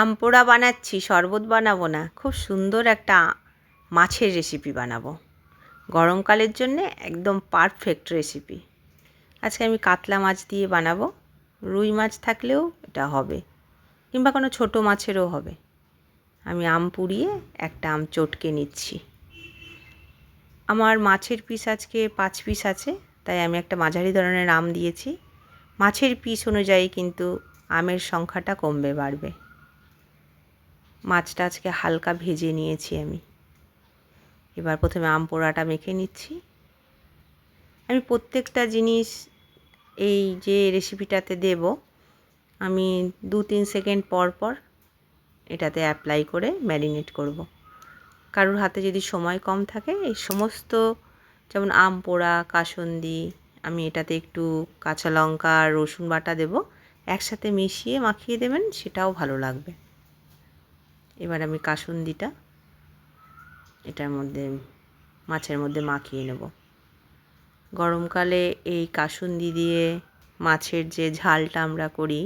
আম পোড়া বানাচ্ছি, শরবত বানাবো না, খুব সুন্দর একটা মাছের রেসিপি বানাবো। গরমকালের জন্যে একদম পারফেক্ট রেসিপি। আজকে আমি কাতলা মাছ দিয়ে বানাবো। রুই মাছ থাকলেও এটা হবে, কিংবা কোনো ছোটো মাছেরও হবে। আমি আম পুড়িয়ে একটা আম চটকে নিচ্ছি। আমার মাছের পিস আজকে 5 পিস আছে, তাই আমি একটা মাঝারি ধরনের আম দিয়েছি। মাছের পিস অনুযায়ী কিন্তু আমের সংখ্যাটা কমবে বাড়বে। মাছটা আজকে হালকা ভেজে নিয়েছি আমি। এবার প্রথমে আম পোড়াটা মেখে নিচ্ছি। আমি প্রত্যেকটা জিনিস এই যে রেসিপিটাতে দেব, আমি 2-3 সেকেন্ড পর পর এটাতে অ্যাপ্লাই করে ম্যারিনেট করব। কারোর হাতে যদি সময় কম থাকে, এই সমস্ত যেমন আম পোড়া, কাসুন্দি, আমি এটাতে একটু কাঁচা লঙ্কা আর রসুন বাটা দেব, একসাথে মিশিয়ে মাখিয়ে দেবেন, সেটাও ভালো লাগবে। এবার আমি কাসুন্দিটা এটার মধ্যে, মাছের মধ্যে মাখিয়ে নেব। গরমকালে এই কাসুন্দি দিয়ে মাছের যে ঝালটা আমরা করি,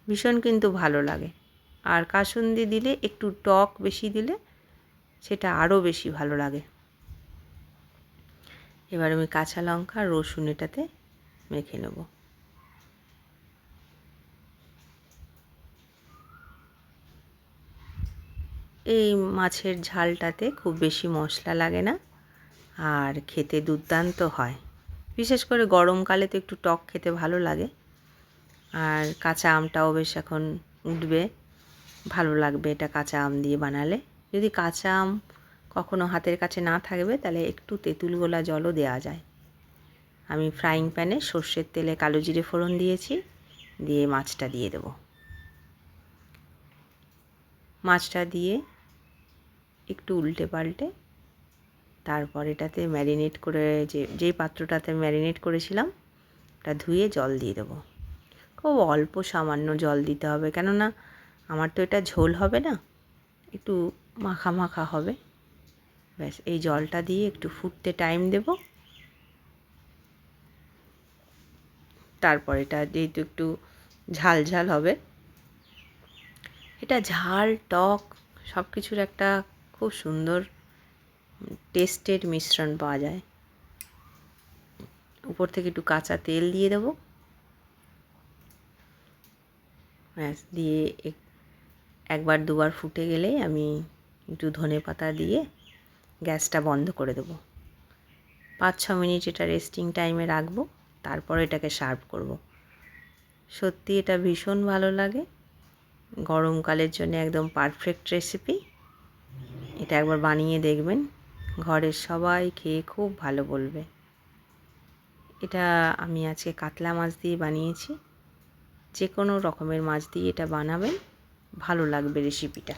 ভীষণ কিন্তু ভালো লাগে। আর কাসুন্দি দিলে একটু টক বেশি দিলে সেটা আরও বেশি ভালো লাগে। এবার আমি কাঁচা লঙ্কা আর রসুন এটাতে মেখে নেব। এই মাছের ঝালটাতে খুব বেশি মশলা লাগে না, আর খেতে দুর্দান্ত হয়। বিশেষ করে গরমকালে তো একটু টক খেতে ভালো লাগে। আর কাঁচা আমটাও বেশ এখন উঠবে, ভালো লাগবে এটা কাঁচা আম দিয়ে বানালে। যদি কাঁচা আম কখনো হাতের কাছে না থাকবে, তাহলে একটু তেঁতুল গোলা জলও দেওয়া যায়। আমি ফ্রাইং প্যানে সর্ষের তেলে কালো জিরে ফোড়ন দিয়েছি, দিয়ে মাছটা দিয়ে দেব। মাছটা দিয়ে একটু উল্টে পাল্টে তারপর এটাতে ম্যারিনেট করে যেই পাত্রটাতে ম্যারিনেট করেছিলাম, ওটা ধুয়ে জল দিয়ে দেবো। খুব অল্প সামান্য জল দিতে হবে, কেননা আমার তো এটা ঝোল হবে না, একটু মাখা মাখা হবে। ব্যাস, এই জলটা দিয়ে একটু ফুটতে টাইম দেব। তারপর এটা যেহেতু একটু ঝাল ঝাল হবে, এটা ঝাল টক সব কিছুর একটা খুব সুন্দর টেস্টের মিশ্রণ পাওয়া যায়। উপর থেকে একটু কাঁচা তেল দিয়ে দেবো। ব্যাস, দিয়ে একবার দুবার ফুটে গেলেই আমি একটু ধনেপাতা দিয়ে গ্যাসটা বন্ধ করে দেবো। 5-6 মিনিট এটা রেস্টিং টাইমে রাখবো, তারপর এটাকে সার্ভ করব। সত্যি এটা ভীষণ ভালো লাগে, গরমকালের জন্য একদম পারফেক্ট রেসিপি। এটা একবার বানিয়ে দেখবেন, ঘরের সবাই খেয়ে খুব ভালো বলবে। এটা আমি আজকে কাতলা মাছ দিয়ে বানিয়েছি। যে কোনো রকমের মাছ দিয়ে এটা বানাবেন, ভালো লাগবে রেসিপিটা।